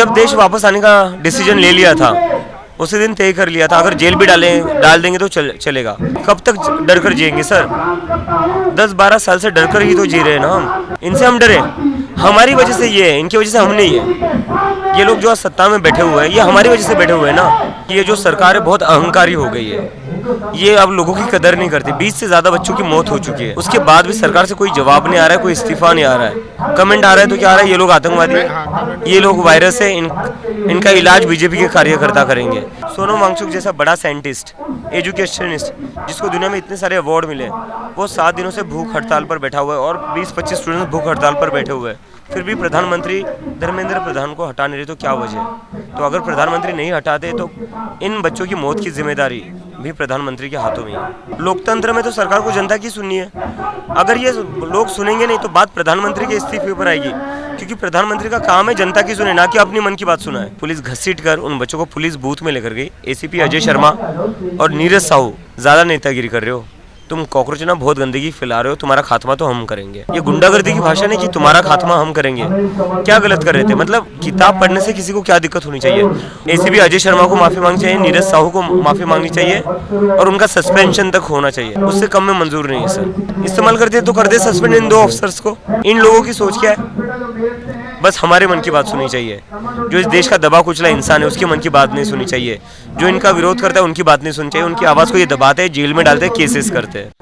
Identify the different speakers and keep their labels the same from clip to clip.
Speaker 1: जब देश वापस आने का डिसीजन ले लिया था, उसी दिन तय कर लिया था, अगर जेल भी डाल देंगे तो चलेगा। कब तक डर कर जिएंगे सर? 10-12 साल से डर कर ही तो जी रहे हैं ना हम। इनसे हम डरे, हमारी वजह से ये है, इनकी वजह से हम नहीं है। ये लोग जो सत्ता में बैठे हुए हैं, ये हमारी वजह से बैठे हुए हैं ना। ये जो सरकार है बहुत अहंकारी हो गई है, ये अब लोगों की कदर नहीं करती। 20 से ज्यादा बच्चों की मौत हो चुकी है, उसके बाद भी सरकार से कोई जवाब नहीं आ रहा है, कोई इस्तीफा नहीं आ रहा है। कमेंट आ रहा है तो क्या आ रहा है, ये लोग आतंकवादी है, ये लोग वायरस है, इनका इलाज बीजेपी के कार्यकर्ता करेंगे। सोनम वांगचुक जैसा बड़ा साइंटिस्ट, एजुकेशनिस्ट, जिसको दुनिया में इतने सारे अवार्ड मिले, वो 7 दिनों से भूख हड़ताल पर बैठा हुआ है और 20-25 स्टूडेंट भूख हड़ताल पर बैठे हुए हैं। फिर भी प्रधानमंत्री धर्मेंद्र प्रधान को हटा नहीं रहे, तो क्या वजह है? तो अगर प्रधानमंत्री नहीं हटाते तो इन बच्चों की मौत की जिम्मेदारी भी प्रधानमंत्री के हाथों में है। लोकतंत्र में तो सरकार को जनता की सुननी है। अगर ये लोग सुनेंगे नहीं तो बात प्रधानमंत्री के इस्तीफे पर आएगी, क्योंकि प्रधानमंत्री का काम है जनता की सुने, ना कि अपनी मन की बात सुना है। पुलिस घसीट कर उन बच्चों को पुलिस बूथ में लेकर गई। एसीपी अजय शर्मा और नीरज साहू ज्यादा नेतागिरी कर रहे हो। तुम कॉकरोच ना बहुत गंदगी फैला रहे हो, तुम्हारा खात्मा तो हम करेंगे। ये गुंडागर्दी की भाषा नहीं कि तुम्हारा खात्मा हम करेंगे। क्या गलत कर रहे थे? मतलब किताब पढ़ने से किसी को क्या दिक्कत होनी चाहिए? एसीपी अजय शर्मा को माफी मांगनी चाहिए, नीरज साहू को माफी मांगनी चाहिए और उनका सस्पेंशन तक होना चाहिए। उससे कम में मंजूर नहीं है सर। इस्तेमाल करते हैं तो कर दे सस्पेंड इन 2 ऑफिसर्स को। इन लोगों की सोच क्या है? बस हमारे मन की बात सुननी चाहिए। जो इस देश का दबा कुचला इंसान है उसके मन की बात नहीं सुननी चाहिए। जो इनका विरोध करता है उनकी बात नहीं सुननी चाहिए। उनकी आवाज को ये दबाते हैं, जेल में डालते हैं, केसेस करते हैं।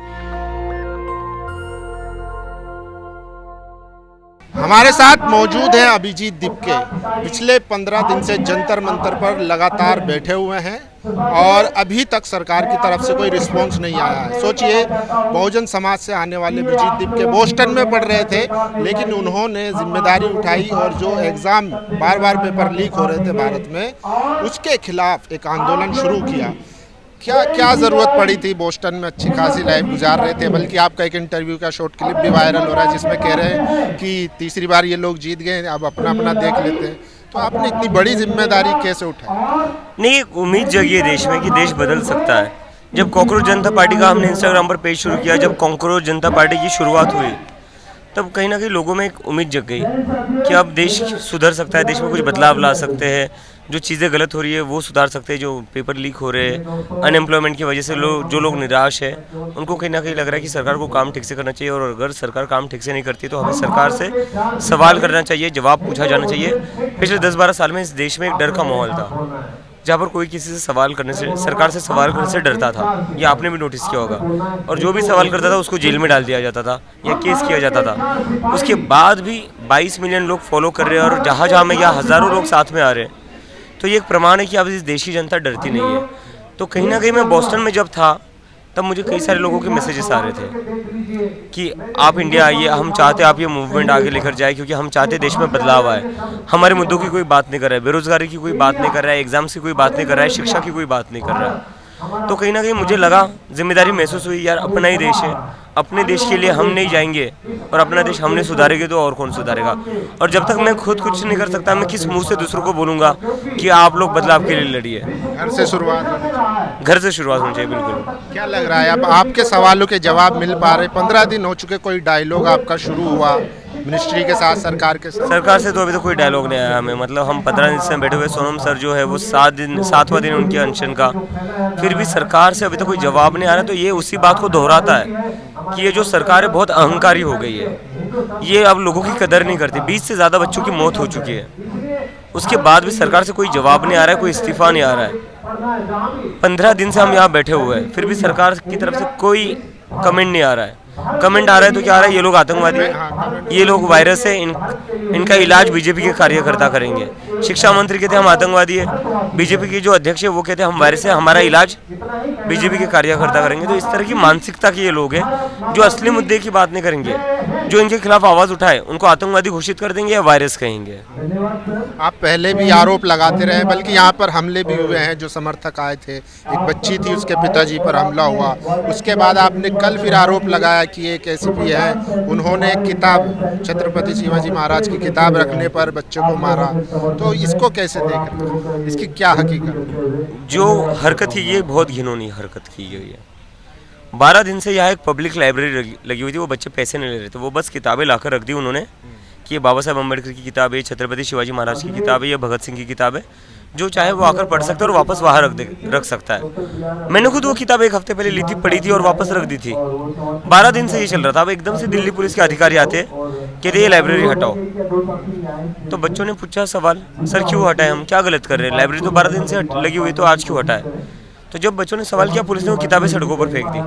Speaker 2: हमारे साथ मौजूद हैं अभिजीत दिपके। पिछले 15 दिन से जंतर मंतर पर लगातार बैठे हुए हैं और अभी तक सरकार की तरफ से कोई रिस्पांस नहीं आया है। सोचिए, बहुजन समाज से आने वाले अभिजीत दिपके बोस्टन में पढ़ रहे थे, लेकिन उन्होंने जिम्मेदारी उठाई और जो एग्ज़ाम बार बार पेपर लीक हो रहे थे भारत में, उसके खिलाफ एक आंदोलन शुरू किया। क्या ज़रूरत पड़ी थी? बोस्टन में अच्छी खासी लाइफ गुजार रहे थे, बल्कि आपका एक इंटरव्यू का शॉर्ट क्लिप भी वायरल हो रहा है जिसमें कह रहे हैं कि तीसरी बार ये लोग जीत गए, अब अपना अपना देख लेते हैं। तो आपने इतनी बड़ी जिम्मेदारी कैसे उठाई?
Speaker 1: नहीं, एक उम्मीद जगी है देश में कि देश बदल सकता है। जब कॉकरोच जनता पार्टी का हमने इंस्टाग्राम पर पेज शुरू किया, जब कॉकरोच जनता पार्टी की शुरुआत हुई, तब कहीं ना कहीं लोगों में एक उम्मीद जग गई कि अब देश सुधर सकता है, देश में कुछ बदलाव ला सकते हैं, जो चीज़ें गलत हो रही है वो सुधार सकते हैं। जो पेपर लीक हो रहे हैं, अनएम्प्लॉयमेंट की वजह से जो लोग निराश है, उनको कहीं ना कहीं लग रहा है कि सरकार को काम ठीक से करना चाहिए। और अगर सरकार काम ठीक से नहीं करती तो हमें सरकार से सवाल करना चाहिए, जवाब पूछा जाना चाहिए। पिछले 10-12 साल में इस देश में एक डर का माहौल था, जहाँ पर कोई किसी से सवाल करने से, सरकार से सवाल करने से डरता था। ये आपने भी नोटिस किया होगा। और जो भी सवाल करता था उसको जेल में डाल दिया जाता था या केस किया जाता था। उसके बाद भी 22 मिलियन लोग फॉलो कर रहे हैं और जहाँ जहाँ में या हज़ारों लोग साथ में आ रहे हैं, तो ये एक प्रमाण है कि अब इस देश की जनता डरती नहीं है। तो कहीं ना कहीं मैं बोस्टन में जब था तब मुझे कई सारे लोगों के मैसेजेस आ रहे थे कि आप इंडिया आइए, हम चाहते आप ये मूवमेंट आगे लेकर जाए, क्योंकि हम चाहते देश में बदलाव आए। हमारे मुद्दों की कोई बात नहीं कर रहा है, बेरोजगारी की कोई बात नहीं कर रहा है, एग्जाम्स की कोई बात नहीं कर रहा है, शिक्षा की कोई बात नहीं कर रहा है। तो कहीं ना कहीं मुझे लगा, जिम्मेदारी महसूस हुई, यार अपना ही देश है, अपने देश के लिए हम नहीं जाएंगे और अपना देश हमने सुधारेंगे तो और कौन सुधारेगा। और जब तक मैं खुद कुछ नहीं कर सकता, मैं किस मुंह से दूसरों को बोलूँगा कि आप लोग बदलाव के लिए लड़िए।
Speaker 2: घर से शुरुआत होनी चाहिए।
Speaker 1: घर से शुरुआत होनी चाहिए, बिल्कुल।
Speaker 2: क्या लग रहा है अब आपके सवालों के जवाब मिल पा रहे? 15 दिन हो चुके, कोई डायलॉग आपका शुरू हुआ मिनिस्ट्री के साथ, सरकार के साथ?
Speaker 1: सरकार से तो अभी तो कोई डायलॉग नहीं आया हमें। मतलब हम 15 दिन से बैठे हुए, सोनम सर जो है वो 7वां दिन उनके अनशन का, फिर भी सरकार से अभी तक कोई जवाब नहीं आ रहा। तो ये उसी बात को दोहराता है कि ये जो सरकार है बहुत अहंकारी हो गई है, ये अब लोगों की कदर नहीं करती। 20 से ज़्यादा बच्चों की मौत हो चुकी है, उसके बाद भी सरकार से कोई जवाब नहीं आ रहा है, कोई इस्तीफा नहीं आ रहा है। 15 दिन से हम यहाँ बैठे हुए हैं, फिर भी सरकार की तरफ से कोई कमेंट नहीं आ रहा है। कमेंट आ रहा है तो क्या आ रहा है, ये लोग आतंकवादी है, ये लोग वायरस है, इनका इलाज बीजेपी के कार्यकर्ता करेंगे। शिक्षा मंत्री कहते हैं हम आतंकवादी है, बीजेपी के जो अध्यक्ष है वो कहते हैं हम वायरस है, हमारा इलाज बीजेपी के कार्यकर्ता करेंगे। तो इस तरह की मानसिकता के ये लोग हैं जो असली मुद्दे की बात नहीं करेंगे। जो इनके खिलाफ आवाज उठाए उनको आतंकवादी घोषित कर देंगे या वायरस कहेंगे।
Speaker 2: आप पहले भी आरोप लगाते रहे, बल्कि यहाँ पर हमले भी हुए हैं, जो समर्थक आए थे, एक बच्ची थी उसके पिताजी पर हमला हुआ। उसके बाद आपने कल फिर आरोप लगाया कि एक एसीपी है, उन्होंने एक किताब, छत्रपति शिवाजी महाराज की किताब रखने पर बच्चे को मारा। तो इसको कैसे देख रहे हैं, इसकी क्या हकीकत?
Speaker 1: जो हरकत है ये बहुत घिनौनी हरकत की गई है। 12 दिन से यहाँ एक पब्लिक लाइब्रेरी लगी हुई थी, वो बच्चे पैसे नहीं ले रहे थे, वो बस किताबें लाकर रख दी उन्होंने कि ये बाबा साहेब अम्बेडकर की किताब है, छत्रपति शिवाजी महाराज की किताब है, ये भगत सिंह की किताब है, जो चाहे वो आकर पढ़ सकता है और वापस वहाँ रख सकता है। मैंने खुद वो किताब एक हफ्ते पहले ली थी, पढ़ी थी और वापस रख दी थी। 12 दिन से ये चल रहा था। अब एकदम से दिल्ली पुलिस के अधिकारी आते हैं, कहते ये लाइब्रेरी हटाओ। तो बच्चों ने पूछा सवाल, सर क्यों हटाए, हम क्या गलत कर रहे हैं, लाइब्रेरी तो 12 दिन से लगी हुई, तो आज क्यों हटाए। तो जब बच्चों ने सवाल किया, पुलिस ने वो किताबें सड़कों पर फेंक दी।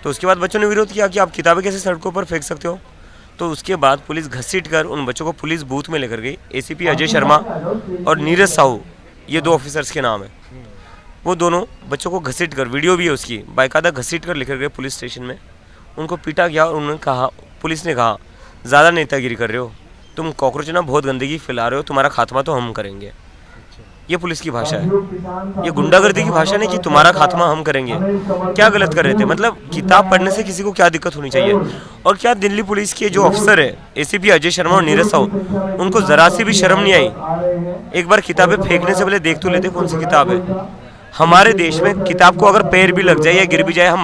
Speaker 1: तो उसके बाद बच्चों ने विरोध किया कि आप किताबें कैसे सड़कों पर फेंक सकते हो। तो उसके बाद पुलिस घसीट कर उन बच्चों को पुलिस बूथ में लेकर गई। एसीपी अजय शर्मा और नीरज साहू, ये 2 ऑफिसर्स के नाम है, वो दोनों बच्चों को घसीट कर, वीडियो भी है उसकी, बाकायदा घसीट कर लेकर गए पुलिस स्टेशन में। उनको पीटा गया और उन्होंने कहा, पुलिस ने कहा ज़्यादा नेतागिरी कर रहे हो, तुम कॉकरोच ना बहुत गंदगी फैला रहे हो, तुम्हारा खात्मा तो हम करेंगे। ये पुलिस की भाषा है, ये गुंडागर्दी की भाषा नहीं कि तुम्हारा खात्मा हम करेंगे। क्या गलत कर रहे थे, मतलब किताब पढ़ने से किसी को क्या दिक्कत होनी चाहिए। और क्या दिल्ली पुलिस के जो अफसर है, एसीपी अजय शर्मा और नीरज साहू, उनको ज़रा सी भी शर्म नहीं आई। एक बार किताबें फेंकने से पहले देख तो लेते कौन सी किताब है। हमारे देश में किताब को अगर पैर भी लग जाए या गिर भी जाए, हम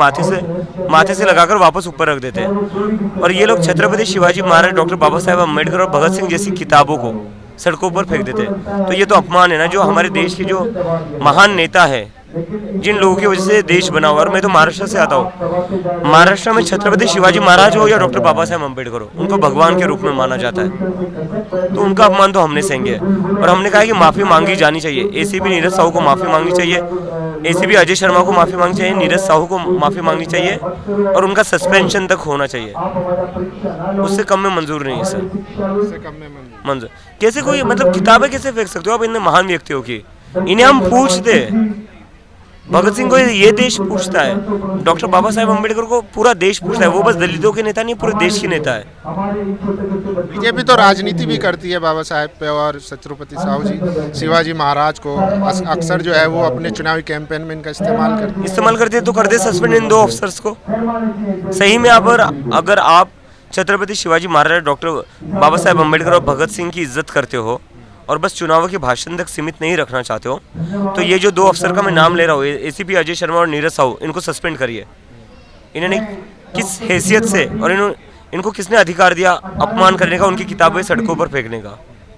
Speaker 1: माथे से लगाकर वापस ऊपर रख देते हैं। और ये लोग छत्रपति शिवाजी महाराज, डॉक्टर बाबा साहेब अम्बेडकर और भगत सिंह जैसी किताबों को सड़कों पर फेंक देते हैं। तो ये तो अपमान है ना, जो हमारे देश के जो महान नेता है, जिन लोगों की वजह से देश बना हुआ। और मैं तो महाराष्ट्र से आता हूँ। महाराष्ट्र में छत्रपति शिवाजी महाराज हो या डॉक्टर बाबा साहेब अम्बेडकर हो, उनको भगवान के रूप में माना जाता है। तो उनका अपमान तो हमने सहेंगे। और हमने कहा कि माफ़ी मांगी जानी चाहिए। एसीपी नीरज साहू को माफ़ी मांगनी चाहिए, एसीपी अजय शर्मा को माफ़ी मांगनी चाहिए, नीरज साहू को माफ़ी मांगनी चाहिए और उनका सस्पेंशन तक होना चाहिए। उससे कम में मंजूर नहीं है सर,
Speaker 2: उससे कम में
Speaker 1: मंजूर। कैसे कोई, मतलब किताबें कैसे फेंक सकते हो आप इन महान व्यक्तियों की। इन्हें हम पूछते, भगत सिंह को ये देश पूछता है, डॉक्टर बाबा साहेब अम्बेडकर को पूरा देश पूछता है। वो बस दलितों के नेता नहीं, पूरे देश के नेता है।
Speaker 2: बीजेपी तो राजनीति भी करती है बाबा साहेब पे, और छत्रपति साहू जी शिवाजी महाराज को अक्सर जो है वो अपने चुनावी कैंपेन में इनका
Speaker 1: इस्तेमाल करते तो कर दे सस्पेंड इन 2 ऑफिसर्स को। सही में अगर आप छत्रपति शिवाजी महाराज, डॉक्टर बाबा साहेब अम्बेडकर और भगत सिंह की इज्जत करते हो और बस चुनावों के भाषण तक सीमित नहीं रखना चाहते हो, तो ये जो 2 अफसर का मैं नाम ले रहा हूँ, एसीपी अजय शर्मा और नीरज साहू, इनको सस्पेंड करिए। इन्होंने किस हैसियत से और इनको किसने अधिकार दिया अपमान करने का, उनकी किताबें सड़कों पर फेंकने का।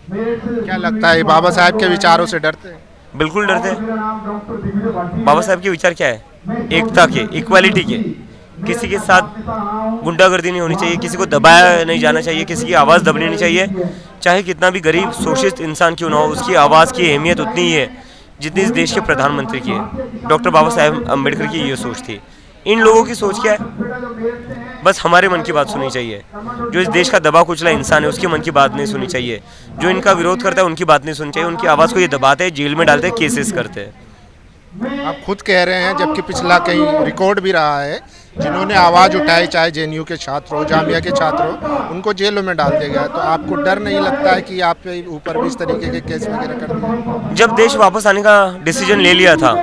Speaker 2: क्या लगता है बाबा साहेब के विचारों से डरते हैं?
Speaker 1: बिल्कुल डरते हैं। बाबा साहेब के विचार क्या है, एकता के, इक्वालिटी के। किसी के साथ गुंडागर्दी नहीं होनी चाहिए, किसी को दबाया नहीं जाना चाहिए, किसी की आवाज़ दबनी नहीं चाहिए। चाहे कितना भी गरीब शोषित इंसान क्यों ना हो, उसकी आवाज़ की अहमियत उतनी ही है जितनी इस देश के प्रधानमंत्री की है। डॉक्टर बाबा साहेब अम्बेडकर की ये सोच थी। इन लोगों की सोच क्या है, बस हमारे मन की बात सुननी चाहिए। जो इस देश का दबा कुचला इंसान है, उसके मन की बात नहीं सुननी चाहिए। जो इनका विरोध करता है, उनकी बात नहीं सुननी चाहिए। उनकी आवाज़ को ये दबाते हैं, जेल में डालते हैं, केसेस करते हैं।
Speaker 2: आप खुद कह रहे हैं, जबकि पिछला कहीं रिकॉर्ड भी रहा है, जिन्होंने आवाज़ उठाई, चाहे जेएनयू के छात्र हो, जामिया के छात्र हो, उनको जेलों में डाल दिया गया। तो आपको डर नहीं लगता है कि आप पे ऊपर भी इस तरीके के केस वगैरह कर दिए?
Speaker 1: जब देश वापस आने का डिसीजन ले लिया था,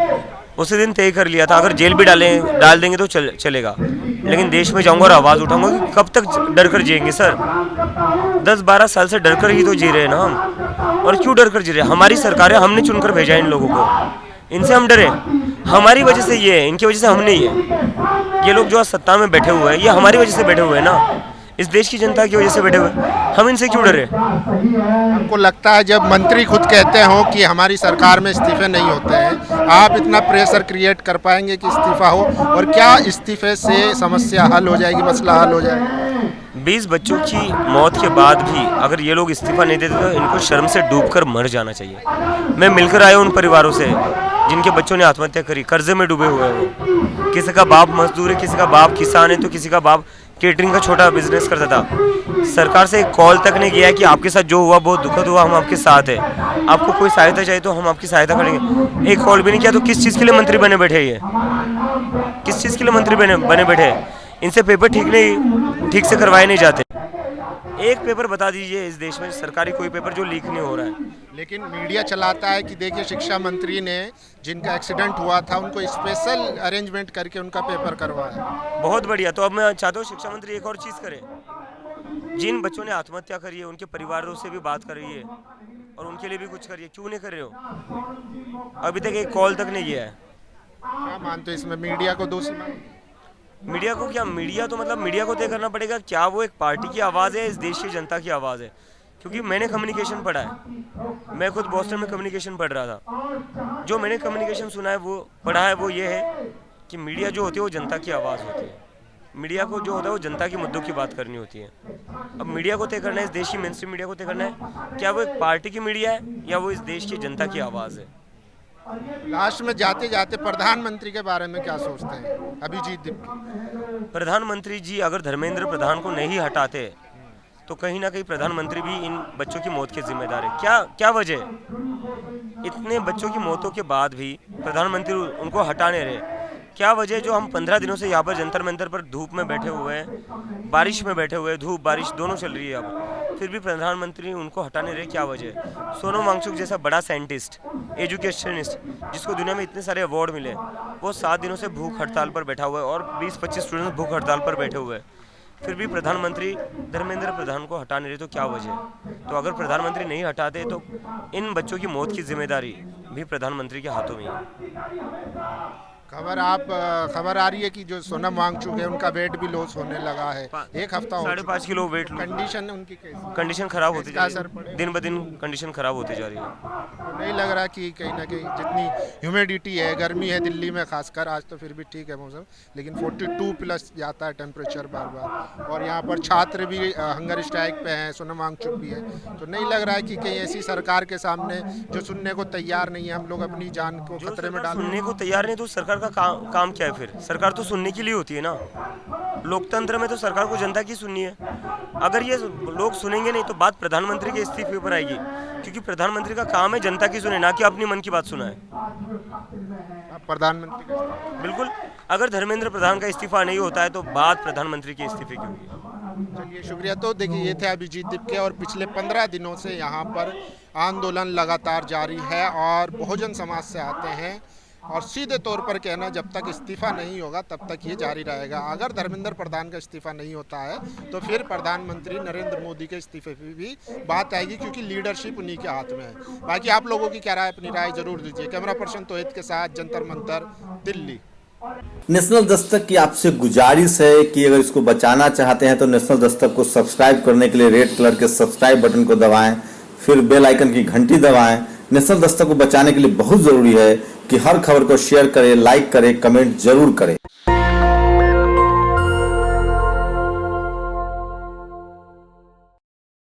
Speaker 1: उसी दिन तय कर लिया था, अगर जेल भी डाल देंगे तो चलेगा, लेकिन देश में जाऊंगा और आवाज़ उठाऊंगा। कब तक डर कर जिएंगे सर? 10-12 साल से डर कर ही तो जी रहे हैं ना हम। और क्यों डर कर जी रहे हैं? हमारी सरकार है, हमने चुनकर भेजा है इन लोगों को, इनसे हम डरे। हमारी वजह से ये है, इनकी वजह से हम नहीं है। ये लोग जो आज सत्ता में बैठे हुए हैं, ये हमारी वजह से बैठे हुए हैं ना, इस देश की जनता की वजह से बैठे हुए। हम इनसे क्यों डरे?
Speaker 2: आपको लगता है जब मंत्री खुद कहते हो कि हमारी सरकार में इस्तीफे नहीं होते हैं, आप इतना प्रेशर क्रिएट कर पाएंगे कि इस्तीफा हो? और क्या इस्तीफे से समस्या हल हो जाएगी, मसला हल हो जाएगा?
Speaker 1: 20 बच्चों की मौत के बाद भी अगर ये लोग इस्तीफा नहीं देते तो इनको शर्म से डूबकर मर जाना चाहिए। मैं मिलकर आया उन परिवारों से जिनके बच्चों ने आत्महत्या करी, कर्जे में डूबे हुए हैं। किसी का बाप मजदूर है, किसी का बाप किसान है, तो किसी का बाप केटरिंग का छोटा बिजनेस करता था। सरकार से एक कॉल तक नहीं गया कि आपके साथ जो हुआ बहुत दुखद हुआ, हम आपके साथ हैं, आपको कोई सहायता चाहिए तो हम आपकी सहायता करेंगे। एक कॉल भी नहीं किया। तो किस चीज़ के लिए मंत्री बने बैठे? ये किस चीज़ के लिए मंत्री बने बैठे? इनसे पेपर ठीक से करवाए नहीं जाते। एक पेपर बता दीजिए इस देश में सरकारी कोई पेपर जो लीक नहीं हो रहा है।
Speaker 2: लेकिन मीडिया चलाता है कि देखिए शिक्षा मंत्री ने जिनका एक्सीडेंट हुआ था उनको स्पेशल अरेंजमेंट करके उनका पेपर करवाया।
Speaker 1: बहुत बढ़िया। तो अब मैं चाहता हूँ शिक्षा मंत्री एक और चीज़ करे, जिन बच्चों ने आत्महत्या करी है उनके परिवारों से भी बात करिए और उनके लिए भी कुछ करिए। क्यों नहीं कर रहे हो? अभी तक एक कॉल तक नहीं किया है।
Speaker 2: क्या मानते हो इसमें मीडिया को दोषी?
Speaker 1: मीडिया को क्या, मीडिया तो मतलब मीडिया को तय करना पड़ेगा क्या वो एक पार्टी की आवाज़ है, इस देश की जनता की आवाज़ है। क्योंकि मैंने कम्युनिकेशन पढ़ा है, मैं खुद बॉस्टन में कम्युनिकेशन पढ़ रहा था। जो मैंने कम्युनिकेशन सुना है, वो पढ़ा है, वो ये है कि मीडिया जो होती है वो जनता की आवाज़ होती है। मीडिया को जो होता है वो जनता के मुद्दों की बात करनी होती है। अब मीडिया को तय करना है, इस देश की मेन स्ट्रीम मीडिया को तय करना है क्या वो एक पार्टी की मीडिया है या वो इस देश की जनता की आवाज़ है।
Speaker 2: लास्ट में जाते जाते प्रधानमंत्री के बारे में क्या सोचते हैं अभिजीत दीपके?
Speaker 1: प्रधानमंत्री जी अगर धर्मेंद्र प्रधान को नहीं हटाते तो कहीं ना कहीं प्रधानमंत्री भी इन बच्चों की मौत के जिम्मेदार है। क्या क्या वजह है इतने बच्चों की मौतों के बाद भी प्रधानमंत्री उनको हटा नहीं रहे? क्या वजह है जो हम 15 दिनों से यहाँ पर जंतर मंतर पर धूप में बैठे हुए हैं, बारिश में बैठे हुए हैं, धूप बारिश दोनों चल रही है अब, फिर भी प्रधानमंत्री उनको हटा नहीं रहे? क्या वजह है? सोनम वांगचुक जैसा बड़ा साइंटिस्ट, एजुकेशनिस्ट, जिसको दुनिया में इतने सारे अवार्ड मिले, वो 7 दिनों से भूख हड़ताल पर बैठा हुआ है और 20-25 स्टूडेंट्स भूख हड़ताल पर बैठे हुए हैं। फिर भी प्रधानमंत्री धर्मेंद्र प्रधान को हटा नहीं रहे, तो क्या वजह है? तो अगर प्रधानमंत्री नहीं हटाते तो इन बच्चों की मौत की जिम्मेदारी भी प्रधानमंत्री के हाथों में है।
Speaker 2: खबर आ रही है कि जो सोनम वांगचुक है उनका वेट भी लॉस होने लगा है, 1 हफ्ता हो
Speaker 1: 5.5 किलो वेट,
Speaker 2: कंडीशन उनकी कैसी?
Speaker 1: कंडीशन खराब होती जा
Speaker 2: इसका असर
Speaker 1: रही है,
Speaker 2: पड़ेगा?
Speaker 1: दिन ब दिन कंडीशन खराब होती जा रही है।
Speaker 2: तो नहीं लग रहा कि कहीं ना कहीं जितनी ह्यूमिडिटी है, गर्मी है दिल्ली में खासकर, आज तो फिर भी ठीक है मौसम, लेकिन 42 प्लस जाता है टेम्परेचर बार बार, और यहाँ पर छात्र भी हंगर स्ट्राइक पे हैं, सोनम वांगचुक भी है, तो नहीं लग रहा है कि कहीं ऐसी सरकार के सामने जो सुनने को तैयार नहीं है, हम लोग अपनी जान को
Speaker 1: जो
Speaker 2: खतरे में
Speaker 1: सरकार
Speaker 2: डाल?
Speaker 1: सुनने को तैयार नहीं तो सरकार का काम क्या है फिर? सरकार तो सुनने के लिए होती है ना। लोकतंत्र में तो सरकार को जनता की सुननी है। अगर ये लोग सुनेंगे नहीं तो बात प्रधानमंत्री के इस्तीफे पर आएगी, क्योंकि प्रधानमंत्री का काम है जनता की सुने, ना कि अपनी मन की बात सुनाए।
Speaker 2: प्रधानमंत्री का
Speaker 1: बिल्कुल, अगर धर्मेंद्र प्रधान का इस्तीफा नहीं होता है तो बात प्रधानमंत्री के इस्तीफे की होगी।
Speaker 2: चलिए शुक्रिया। तो देखिए ये थे अभिजीत दीपके, और पिछले 15 दिनों से यहाँ पर आंदोलन लगातार जारी है और बहुजन समाज से आते हैं, और सीधे तौर पर कहना जब तक इस्तीफा नहीं होगा तब तक ये जारी रहेगा। अगर धर्मेंद्र प्रधान का इस्तीफा नहीं होता है तो फिर प्रधानमंत्री नरेंद्र मोदी के इस्तीफे पे भी बात आएगी, क्योंकि लीडरशिप उन्हीं के हाथ में है। बाकी आप लोगों की क्या राय, अपनी राय जरूर दीजिए। कैमरा पर्सन तोहिद के साथ, जंतर मंतर, दिल्ली।
Speaker 3: नेशनल दस्तक की आपसे गुजारिश है कि अगर इसको बचाना चाहते हैं तो नेशनल दस्तक को सब्सक्राइब करने के लिए रेड कलर के सब्सक्राइब बटन को दबाएं, फिर बेल आइकन की घंटी दबाएं। नेशनल दस्तक को बचाने के लिए बहुत जरूरी है कि हर खबर को शेयर करें, लाइक करें, कमेंट जरूर करें।